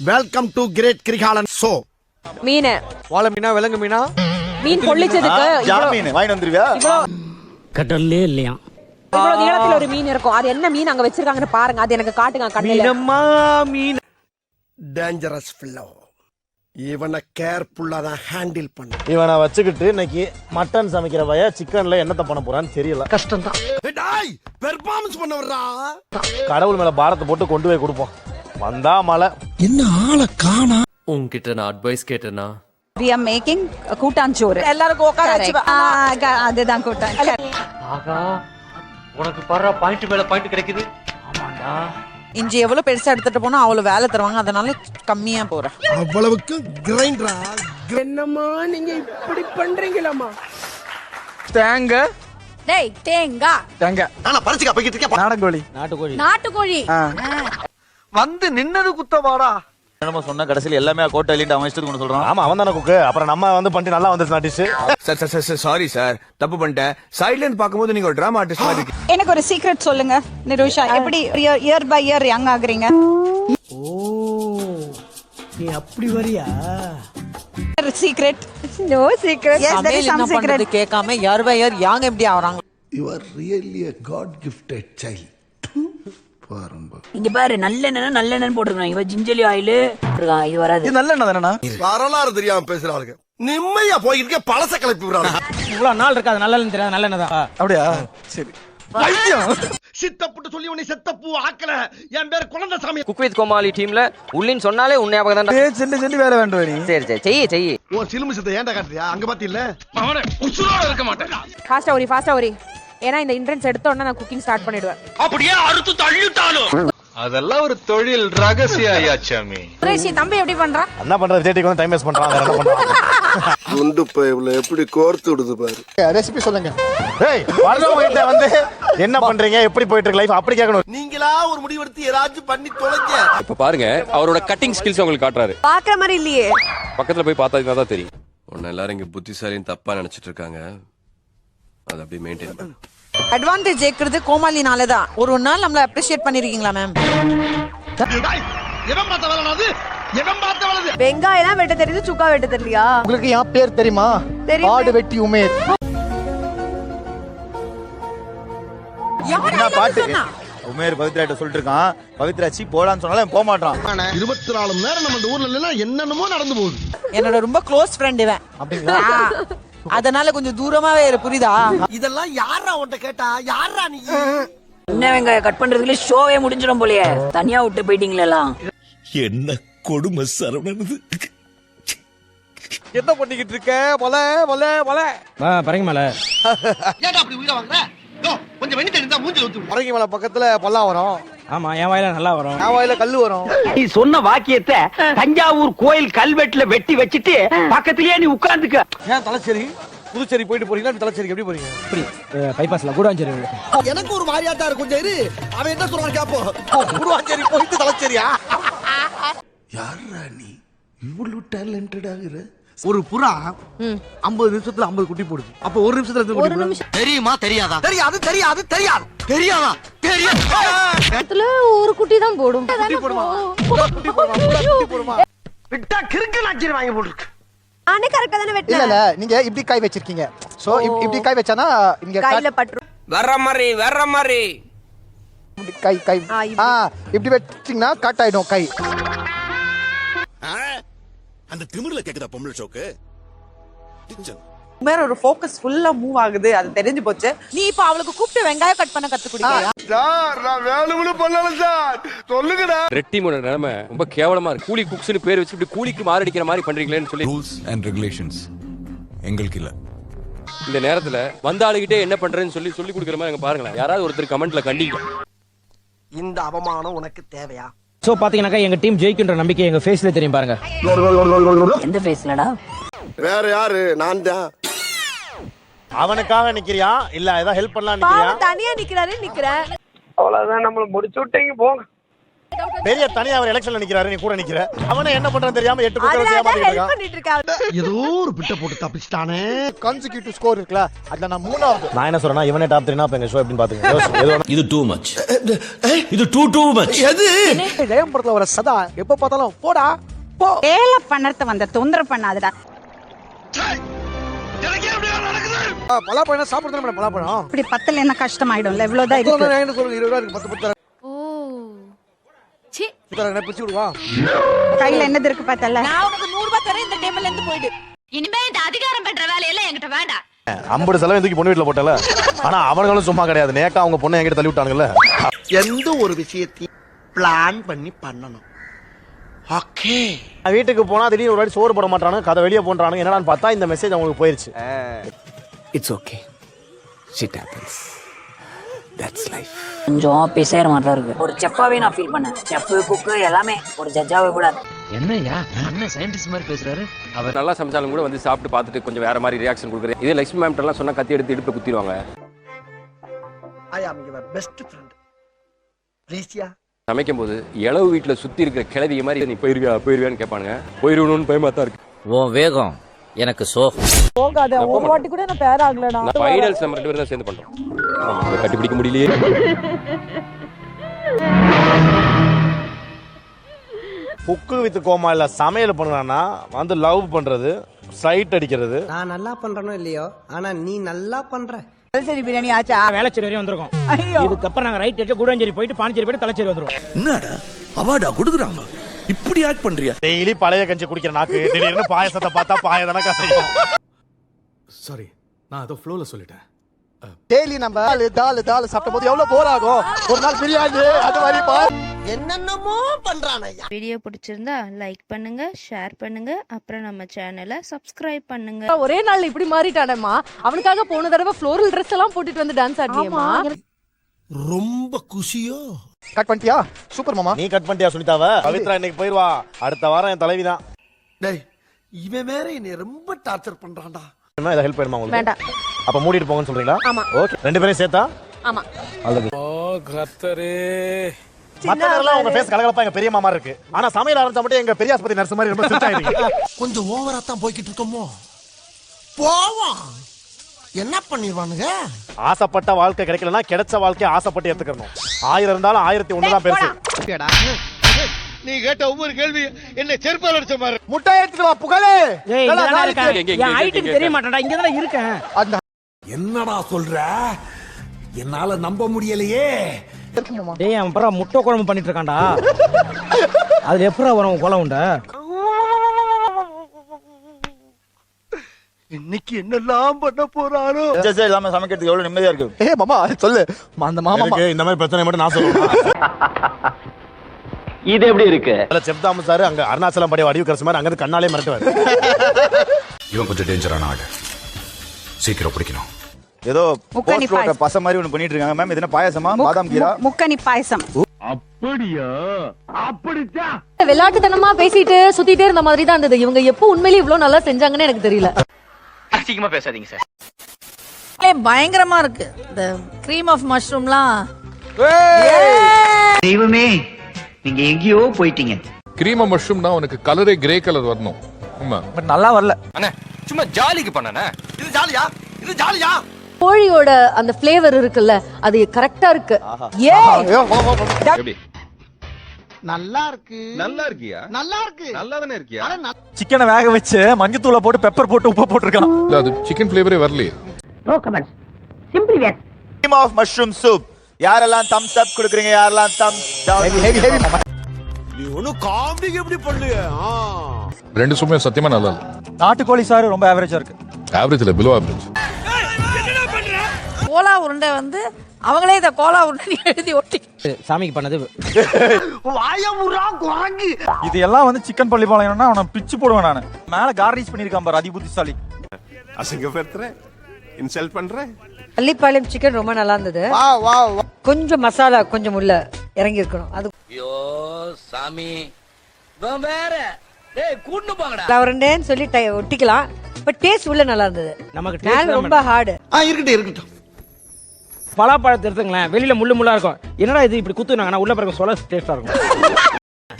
Welcome to great Kirikalan show. மீன் வாழை மீனா விலங்கு மீனா மீன் பொள்ளிச்சதுக்கு மீன் வாங்கி வந்துருவியா? கடல்லே இல்லையா? இவ்வளவு நீளத்துல ஒரு மீன் இருக்கும். அது என்ன மீன் அங்க வச்சிருக்காங்கன்னு பாருங்க. அது எனக்கு காட்டுங்க கண்ணுல. மீன் டேஞ்சரஸ் ஃபெல்லோ. இவனை கேர்ஃபுல்லா தான் ஹேண்டில் பண்ணு. இவனை வச்சுக்கிட்டு இன்னைக்கு மட்டன் சமைக்கிற வய சிக்கன்ல என்னத்த பண்ண போறான்னு தெரியல. கஷ்டம் தான். டேய் பெர்ஃபார்மன்ஸ் பண்ண வர்றா. கடவுள் மேல பாரத்தை போட்டு கொண்டு போய் கொடுப்போம். வந்தா மலை. என்ன ஆளை காணா? உன்கிட்ட நான் அட்வைஸ் கேட்டேனா? We are making கூட்டாஞ்சோறு. எல்லாருக்கும் உட்கார வச்சு அதுதான் கூட்டான். ஆகா, உனக்கு பர்ற பாயிண்ட் மேல பாயிண்ட் கிடைக்குது. ஆமாண்டா. இஞ்சி எவ்வளவு பெருசா எடுத்துட்டு போனா அவ்வளவு வேலை தருவாங்க. அதனால கம்மியா போறேன். அவ்வளவுக்கு கிரைண்டரா? என்னம்மா நீங்க இப்படி பண்றீங்களாமா? தேங்காய் டேய் தேங்காய். தேங்காய் நான் பறிச்சுக்க போய்கிட்டு இருக்கேன். நாட்டுக்கோழி. நாட்டுக்கோழி. வந்து நின்னது குத்தவாடா. நம்ம சொன்ன கடைசியில் எல்லாமே கோட்டை அள்ளிட்டு அவன் இஷ்டத்துக்கு கொண்டு சொல்றான். ஆமா அவன் தானே குக்கு. அப்புறம் நம்ம வந்து பண்ணிட்டு நல்லா வந்துச்சு டிஷ். சார் சாரி சார், தப்பு பண்ணிட்டேன். சைடுல இருந்து பாக்கும்போது நீங்க ஒரு டிராமா ஆர்டிஸ்ட் மாதிரி இருக்கீங்க. எனக்கு ஒரு சீக்ரெட் சொல்லுங்க நிருஷா. எப்படி இயர் பை இயர் யங் ஆகுறீங்க? நீ அப்படி வரியா? Secret? No secret. Yes there is some secret. கேட்காம யார் பை யார் யாங்க எப்படி ஆவறாங்க? You are really a God gifted child. இங்க பாரு, நல்லெண்ணெய் போட்டுருக்கான். இவ ஜிஞ்சலி ஆயில் போட்டுருக்கான். இது வராது. இது நல்ல தானேண்ணா? வரலாறு தெரியாம பேசுறாளுங்க. நிம்மதியா போய்கிட்டு இருக்க பழச கிளப்பி விடுறாங்க. இவ்வளவு நாள் இருக்காது நல்லெண்ணெய் தெரியாது. நல்லெண்ணெய் தான். அப்படியா? சரி. சித்தப்புட்டு சொல்லி உன்னை செத்தப்பூ ஆக்கல. என் பேர் குழந்தை சாமி. குக் வித் கோமாளி டீம்ல உள்ளின்னு சொன்னாலே உன் ஞாபகம் தான்டா. செல்லு வேற வேண்டும் நீ. சரி சரி செய்யி. ஓ சிலுமி சித்த ஏன்டா காட்டுறியா? அங்க பாத்தி இல்ல. அவனே உசுரோட இருக்க மாட்டேன். ஃபாஸ்டா ஓரி. ஏன்னா இந்த என்ட்ரன்ஸ் எடுத்த உடனே நான் குக்கிங் ஸ்டார்ட் பண்ணிடுவேன். அப்படியே அறுத்து தள்ளிட்டாலும் அதெல்லாம் ஒரு தொழில் ரகசிய ஐயாச்சாமி. சுரேஷ் தம்பி எப்படி பண்றான்? என்ன பண்றது? விஜய்க்கு வந்து டைம் வேஸ்ட் பண்றான். வேற என்ன பண்றான்? குண்டு பைப்ல எப்படி கோர்த்து விடுது பாரு. ரெசிபி சொல்லுங்க. டேய் வரவங்க வந்து என்ன பண்றீங்க? எப்படி போயிட்டு இருக்கு லைஃப்? அப்படி கேட்கணும். நீங்களா ஒரு முடிவெடுத்து ஏதாச்சும் பண்ணி தொலைங்க. இப்ப பாருங்க, அவரோட கட்டிங் ஸ்கில்ஸ் உங்களுக்கு காட்டுறாரு. பாக்குற மாதிரி இல்லையே. பக்கத்துல போய் பார்த்தா தான் தெரியும். உன்னை எல்லாரும் இங்க புத்திசாலின்னு தப்பா நினைச்சிட்டு இருக்காங்க. அது அப்படியே மெயின்டைன் பண்ணு. அட்வான்டேஜ் ஏக்குறது கோமாளினால தான். ஒரு நாள் நம்மள அப்ரிஷியேட் பண்ணிருக்கீங்களா மேம்? எவன் பார்த்த வேலைனாது? எவன் பார்த்த வேலை? வெங்காயம் வெட்ட தெரியுது, சுக்கா வெட்ட தெரியலையா? உங்களுக்கு என் பேர் தெரியுமா? ஆடு வெட்டி உமேர். என்ன பாட்டு? உமேர் பவித்ராட்ட சொல்லிட்டு இருக்கான். பவித்ராச்சி போடான்னு சொன்னாலும் போக மாட்டான். 24 மணி நேரம் நம்ம இந்த ஊர்ல இல்லைன்னா என்னென்னமோ நடந்து போகுது. என்னோட ரொம்ப க்ளோஸ் ஃப்ரெண்ட் இவன். அப்படிங்களா? அதனால கொஞ்சம் தூரமாவே இரு, புரியுதா? இதெல்லாம் யாரா உன்கிட்ட கேட்டா? யாரா நீ? என்ன வெங்காயம் கட் பண்றதுக்குள்ள ஷோவே முடிஞ்சிடும் போலயே. தனியா விட்டு போயிட்டீங்களா எல்லாம்? என்ன கொடுமை சரவணனது. என்ன பண்ணிக்கிட்டு இருக்க? பரங்கி மேல ஏன்டா அப்படி உயிரை வாங்குற? யோ கொஞ்சம் வெண்ணி தண்ணி தான் மூஞ்சில ஊத்து. பரங்கி மலை பக்கத்துல பல்லா வரும். ஆமா, என் வாயில நல்லா வரும். என் வாயில கல்லு வரும். நீ சொன்ன வாக்கியத்தை தஞ்சாவூர் கோயில் கல்வெட்டுல வெட்டி வச்சிட்டு பக்கத்திலேயே நீ உட்கார்ந்துக்க. ஏன் தலைச்சேரி புதுச்சேரி போயிட்டு போறீங்களா? தலைச்சேரிக்கு எப்படி போறீங்க? இப்படி பைபாஸ்ல கூடாஞ்சேரி. எனக்கு ஒரு மாதிரியாட்டா இருக்கும். கொஞ்சம் இரு, அவன் என்ன சொல்றான் கேப்போம். குருவாஞ்சேரி போயிட்டு தலைச்சேரியா? யாரா நீ இவ்வளவு டேலண்டட் ஆகுற? ஒரு புறா 50 நிமிஷத்துல 50 குட்டி போடுது. அப்ப ஒரு நிமிஷத்துல எத்தனை குட்டி போடுது? தெரியுமா தெரியாதா? தெரியாதா? ஒரு குட்டி தான் போடும். குட்டி போடுமா? குட்டி போடுமா? விட்டா கிறுக்கு நாச்சிரி வாங்கி போட்டுருக்கு. ஆனே கரெக்ட்டா தான வெட்டல. இல்ல நீங்க இப்படி கை வச்சிருக்கீங்க. சோ இப்படி கை வச்சானா இங்க கையில பட்டு வர்ற மாதிரி கை இப்படி வச்சிட்டீங்கன்னா கட் ஆயிடும் கை. அந்த திமிர்ல கேக்குதா பொம்பளை ஷோக்கு? மேல ஒரு ஃபோக்கஸ் ஃபுல்லா மூவ் ஆகுது. அது தெரிஞ்சு போச்சு. நீ இப்ப அவளுக்கு கூப்பிட்டு வெங்காயம் கட் பண்ண கத்து குடிக்கறியா? சார் நான் வேணும்னு பண்ணல சார். சொல்லுங்கடா. ரெட் டீமோட நிலைமை ரொம்ப கேவலமா இருக்கு. கூலி குக்ஸ்னு பேர் வச்சு இப்படி கூலிக்கு மாரடிக்கிற மாதிரி பண்றீங்களேன்னு சொல்லி ரூல்ஸ் அண்ட் ரெகுலேஷன்ஸ் எங்களுக்கு இல்ல. இந்த நேரத்துல வந்த ஆளுகிட்டே என்ன பண்றேன்னு சொல்லி கொடுக்குற மாதிரி அங்க பாருங்களேன். யாராவது ஒருத்தர் கமெண்ட்ல கண்டிங்க. இந்த அவமானம் உனக்கு தேவையா? சோ பாத்தீங்கன்னாக்கா எங்க டீம் ஜெயிக்குன்ற நம்பிக்கை எங்க ஃபேஸ்ல தெரியும் பாருங்க. எந்த ஃபேஸ்லடா? வேற யாரு? நான் தான். அவனுக்காக நிக்கிறியா இல்ல ஏதாவது ஹெல்ப் பண்ணலாம் நிக்கிறியா? தனியா நிக்கறாரு நிக்கறேன். அவ்வளவுதான், நம்மள முடிச்சு விட்டீங்க போங்க. பெரிய தனியா அவர் எலெக்ஷன்ல நிக்கிறாரு, நீ கூட நிக்கிற. அவனே என்ன பண்றான்னு தெரியாம 8 குக்கர் வச்சு ஏமாத்திட்டு இருக்கான். ஏதோ ஒரு பிட்ட போட்டு தப்பிச்சிட்டானே. கான்சிக்யூட்டிவ் ஸ்கோர் இருக்குல, அதுல நான் 3வது. நான் என்ன சொல்றேன்னா இவனே டாப் 3 அப்ப எங்க ஷோ எப்படின்னு பாத்துங்க. இது டூ மச், இது டூ மச். எது ஜெயம் படத்துல வர சதா எப்ப பார்த்தாலும் போடா போ. வேலை பண்ணறத வந்த தொந்தரவு பண்ணாதடா. பலாப்பழம் சாப்பிடுறது நம்ம பலாப்பழம். இப்படி பத்தல என்ன கஷ்டமாயிடும்ல, இவ்வளவுதான் இருக்கு. என்ன சொல்லுங்க 20 ரூபாய் இருக்கு, 10 தரேன். ச்சீ, தரேன் பிடிச்சு விடுவா. கையில என்னது இருக்கு பார்த்தல. நான் உனக்கு 100 ரூபாய் தரேன், இந்த டேபிள்ல இருந்து போயிடு. இனிமே இந்த அதிகாரம் பண்ற வேலையெல்லாம் என்கிட்ட வேண்டாம். 50 செலவு தூக்கி பொண்ணு வீட்டுல போட்டல. ஆனா அவங்களும் சும்மா கிடையாது, நேக்கா அவங்க பொண்ணை என்கிட்ட தள்ளி விட்டானுங்கல்ல. எந்த ஒரு விஷயத்தையும் பிளான் பண்ணி பண்ணணும். ஓகே. வீட்டுக்கு போனா திடீர்னு ஒரு வாட்டி சோறு போட மாட்டானுங்க, கதை வெளியே போன்றானுங்க. என்னன்னு பார்த்தா இந்த மெசேஜ் அவங்களுக்கு போயிருச்சு. It's okay, shit happens, that's life. கொஞ்சம் பேசுற மாதிரி தான் இருக்கு. ஒரு செஃப்பாவே நான் ஃபீல் பண்ணேன். செஃப் குக்கு எல்லாமே ஒரு ஜட்ஜாவே கூட. என்னய்யா அண்ணன் சயின்டிஸ்ட் மாதிரி பேசுறாரு. அவர் நல்லா சமைச்சாலும் கூட வந்து சாப்பிட்டு பார்த்துட்டு கொஞ்சம் வேற மாதிரி ரியாக்ஷன் கொடுக்குறேன். இதே லட்சுமி மேம்கிட்ட எல்லாம் சொன்னா கத்தி எடுத்து இடுப்புல குத்திடுவாங்க. ஐ அம் யுவர் பெஸ்ட் ஃப்ரெண்ட். ப்ளீஸ்யா. சமைக்கும் போது இளவு வீட்டுல சுத்தி இருக்கிற கிழவிய மாதிரி நீ போயிருவியான்னு கேட்பானுங்க. போயிருவணும்னு பயமா தான் இருக்கு. உன் வேகம் எனக்கு சோகம். போகாத, ஒரு வாட்டி கூட நான் பேர் ஆகலடா. ஃபைனல்ஸ் நம்ம 2 பேரும் தான் சேர்ந்து பண்றோம். கட்டிப்பிடிக்க முடியலையே. குக்கு வித் கோமால சமையல் பண்ணலாம்னா வந்து லவ் பண்றது, சைட் அடிக்கிறது. நான் நல்லா பண்றனோ இல்லையோ, ஆனா நீ நல்லா பண்ற. தலச்சேரி பிரியாணி ஆச்சா? வேளச்சேரி வரையும் வந்திருக்கோம். இதுக்கப்புறம் நாங்க ரைட் எடுத்து கூடஞ்சேரி போயிட்டு பாண்டிச்சேரி போயிட்டு தலச்சேரி வந்துருவோம். என்னடா அவார்டா கொடுக்குறாங்க, இப்படி ஆக்ட் பண்றியா? டெய்லி பழைய கஞ்சி குடிக்கிற நாக்கு திடீர்னு பாயசத்தை பார்த்தா பாயதான கசையும். சாரி, நான் அதோ ஃப்ளோல சொல்லிட்டேன். டெய்லி நம்ம தால் சாப்பிடும் போது எவ்வளவு போர் ஆகும். ஒரு நாள் பிரியாணி அது மாதிரி என்னென்னமோ பண்றானே. வீடியோ பிடிச்சிருந்தா லைக் பண்ணுங்க, ஷேர் பண்ணுங்க, அப்புறம் நம்ம சேனலை சப்ஸ்கிரைப் பண்ணுங்க. ஒரே நாள் இப்படி மாறிட்டானேம்மா. அவனுக்காக போன தடவை ஃப்ளோரல் ட்ரெஸ் எல்லாம் போட்டுட்டு வந்து டான்ஸ் ஆடினியேம்மா. ரொம்ப குஷியோ. கட் பண்ணிட்டியா? சூப்பர் மாமா. நீ கட் பண்ணிட்டியா சுனிதாவ? பவித்ரா இன்னைக்கு போயிருவா, அடுத்த வாரம் என் தலைவி தான். டேய், இவன் வேற என்னை ரொம்ப டார்ச்சர் பண்றான்டா. என்ன இத ஹெல்ப் பண்ணுமா உங்களுக்கு? வேண்டாம். அப்ப மூடிட்டு போங்கன்னு சொல்றீங்களா? ஆமா. ஓகே, 2 பேரையும் சேர்த்தா? ஆமா. ஓ கர்த்தரே. மத்த நேரம்லாம் உங்க ஃபேஸ் கலகலப்பா எங்க பெரிய மாமா இருக்கு. ஆனா சமையல் ஆரம்பிச்சா மட்டும் எங்க பெரிய ஆஸ்பத்திரி நர்ஸ் மாதிரி ரொம்ப ஸ்ட்ரிக்ட் ஆயிடுங்க. கொஞ்சம் ஓவரா தான் போய்கிட்டு இருக்கோமோ. போவோம். என்ன பண்ணிடுவானுங்க? ஆசைப்பட்ட வாழ்க்கை கிடைக்கலன்னா கிடைச்ச வாழ்க்கையை ஆசைப்பட்டு ஏத்துக்கணும். 1000 இருந்தாலும் 1001 தான் பெருசு. நீ கேட்ட ஒவ்வொரு கேள்வி என்ன செருப்பால அடிச்ச மாதிரி. முட்டை எடுத்துட்டு வா புகழே. என் ஹைட்டுக்கு தெரிய மாட்டேன்டா, இங்க தான் இருக்கேன். என்னடா சொல்ற? என்னால நம்ப முடியலையே. டேய், அவன் பரா முட்டை குழம்பு பண்ணிட்டு இருக்கான்டா. அது எப்பரா வரும் கோலம் உண்டா? இன்னைக்கு என்னெல்லாம் பண்ண போறாரோ. எல்லாமே சமைக்கிறதுக்கு எவ்வளவு நிம்மதியா இருக்கு. ஏய் மாமா சொல்லு. அந்த மாமா இந்த மாதிரி பிரச்சனை மட்டும் நான் சொல்றேன். இது எப்படி இருக்கு? செப்தாம சார் அங்க அருணாச்சலம் படி வடிவு கரசு மாதிரி அங்க கண்ணாலே மிரட்டுவாரு. இவன் கொஞ்சம் டேஞ்சரான ஆளு, சீக்கிரம் பிடிக்கணும். ஏதோ முக்கணி பாயசம் பச மாதிரி ஒண்ணு பண்ணிட்டு இருக்காங்க மேம். இது என்ன பாயசமா? பாதாம் கீரா? முக்கணி பாயசம். அப்படியா? அப்படிச்சா? விளையாட்டுத்தனமா பேசிட்டு சுத்திட்டே இருந்த மாதிரி தான் இருந்தது. இவங்க எப்போ உண்மையிலேயே இவ்வளவு நல்லா செஞ்சாங்கன்னு எனக்கு தெரியல. அசிங்கமா பேசாதீங்க சார். பயங்கரமா இருக்கு. இந்த கிரீம் ஆஃப் மஷ்ரூம்லாம். தெய்வமே, நீங்க எங்கேயோ போயிட்டீங்க. கிரீம் மஷ்ரூம்னா உனக்கு கலரே கிரே கலர் வரணும். ஆமா, பட் நல்லா வரல. அண்ணே சும்மா ஜாலிக்கு பண்ணனே. இது ஜாலியா? இது ஜாலியா? கோழியோட அந்த ஃப்ளேவர் இருக்குல்ல, அது கரெக்டா இருக்கு. எப்படி? நல்லா இருக்கு. நல்லா இருக்கியா? நல்லா இருக்கு. நல்லா தானே இருக்கியா? சிக்கனை வேக வச்சு மஞ்சத்தூளை போட்டு பெப்பர் போட்டு உப்பு போட்டுருக்கான். இல்ல, அது சிக்கன் ஃபிளேவரே வரலையே. நோ கமெண்ட்ஸ், சிம்பிளி வேர். Cream of mushroom soup. யாரெல்லாம் தம்ஸ் அப் கொடுக்குறீங்க? யாரெல்லாம் தம்ஸ் டவுன்? நீ ஒண்ணு காமெடி எப்படி பண்ணுங்க? 2 சும்மா சத்தியமா நல்லா இல்ல. நாட்டுக்கோழி சாறு ரொம்ப ஆவரேஜா இருக்கு. ஆவரேஜ் இல்ல, பிலோ ஆவரேஜ். கோலா உருண்டை வந்து அவங்களே இத கோலா உருண்டை எழுதி ஒட்டி சாமிக்கு பண்ணது. வாயமுறா குரங்கு. இது எல்லாம் வந்து சிக்கன் பள்ளிப்பாளையம்னா அவனை பிச்சு போடுவேன் நானு. மேல கார்னிஷ் பண்ணிருக்கான் பாரு, அதிபுத்திசாலி. அசிங்கப்படுத்துற, இன்சல்ட் பண்ற. பள்ளிப்பாளையம் சிக்கன் ரொம்ப நல்லா இருந்தது. கொஞ்சம் மசாலா கொஞ்சம் உள்ள இறங்கி இருக்கணும். அது ஐயோ சாமி, வேற டேய் கூண்டு போங்கடா. அவரண்டேன்னு சொல்லி ஒட்டிக்கலாம். பட் டேஸ்ட் உள்ள நல்லா இருந்தது. நமக்கு மேல ரொம்ப ஹார்டு. இருக்கட்டும் இருக்கட்டும். பலாப்பழத்தை எடுத்துங்களேன், வெளியில முள்ளு முள்ளா இருக்கும். என்னடா இது இப்படி குத்துனாங்க, உள்ள பிறகு சொல்ல டேஸ்டா இருக்கும்.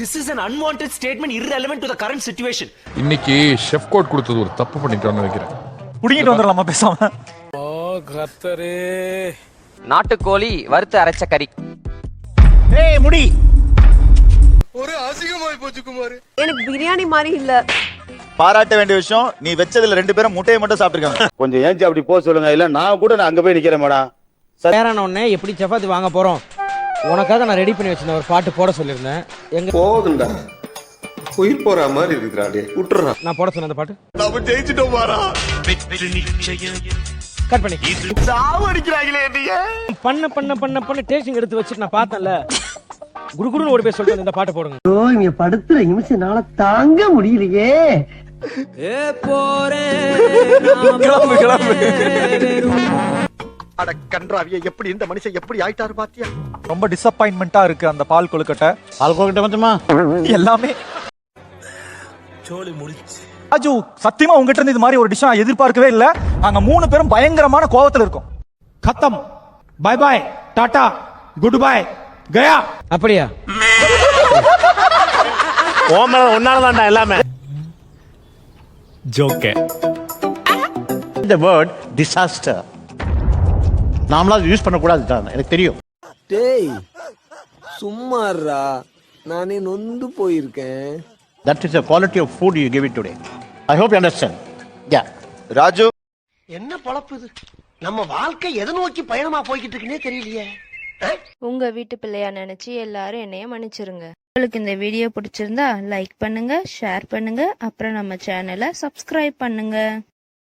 This is an unwanted statement irrelevant to the current situation. இன்னைக்கு ஷெஃப் கோட் கொடுத்தது ஒரு தப்பு பண்ணிட்டோம்னு நினைக்கிறேன். புடிங்கிட்டு வந்துடலாமா பேசாம? நாட்டுக்கோழி வறுத்து அரைச்ச கறி. ஏய் முடி. ஒரு அசிங்கமாய் போச்சு குமார். எனக்கு பிரியாணி மாதிரி இல்ல. பாராட்ட வேண்டிய விஷயம், நீ வச்சதுல 2 பேரும் முட்டையை மட்டும் சாப்பிட்டுருக்காங்க. கொஞ்சம் ஏஞ்சி அப்படி போக சொல்லுங்க, இல்ல நான் கூட அங்க போய் நிக்கிறேன் மேடம். நேரான உடனே எப்படி சப்பாத்தி வாங்க போறோம், உனக்காக நான் ரெடி பண்ணி வச்சிருந்தேன், ஒரு பாட்டு போட சொல்லியிருந்தேன். எங்க போதுண்டா உயிர் போற மாதிரி இருக்குடா, டேய் விட்டுறா. நான் போட சொன்ன அந்த பாட்டு நாம ஜெயிச்சிட்டோம் வாரா. கட் பண்ணி சாவடிக்கிறாங்களே நீங்க. பண்ண பண்ண பண்ண பண்ண டேஸ்டிங் எடுத்து வச்சுட்டு நான் பார்த்தேன்ல, குடுகுடுன்னு ஓடி போய் சொல்லிட்டு இந்த பாட்டு போடுங்க. ஓ இங்க படுத்துற நிமிஷம்னால தாங்க முடியலையே. அட கன்றாவிய, எப்படி இந்த மனுஷன் எப்படி ஆயிட்டாரு பாத்தியா? ரொம்ப டிசப்பாயின்மெண்டா இருக்கு அந்த பால் கொழுக்கட்டை. பால் கொழுக்கட்டை மட்டுமா எல்லாமே சோலி முடிச்சு. ராஜு சத்தியமா உங்ககிட்ட இருந்து இது மாதிரி ஒரு டிஷ் எதிர்பார்க்கவே இல்ல. நாங்க 3 பேரும் பயங்கரமான கோவத்துல இருக்கோம். खत्म, bye bye, tata, good bye, गया. அப்படியா? ஓமல ஒன்னால தான்டா எல்லாமே. ஜோக்கே. The word disaster நாமளா யூஸ் பண்ண கூடாது தான் எனக்கு தெரியும். டேய் சும்மாறா, நானே நொந்து போயிருக்கேன். That is the quality of food you give it today. I hope you understand. Yeah. Raju, என்ன பொழப்பு இது? நம்ம வாழ்க்கை எதை நோக்கி பயணமா போய்கிட்டு இருக்குன்னே தெரியலையே. உங்க வீட்டு பிள்ளையா நினைச்சு எல்லாரும் என்னைய மன்னிச்சிருங்க. உங்களுக்கு இந்த வீடியோ பிடிச்சிருந்தா லைக் பண்ணுங்க, ஷேர் பண்ணுங்க, அப்புறம் நம்ம சேனலை சப்ஸ்கிரைப் பண்ணுங்க.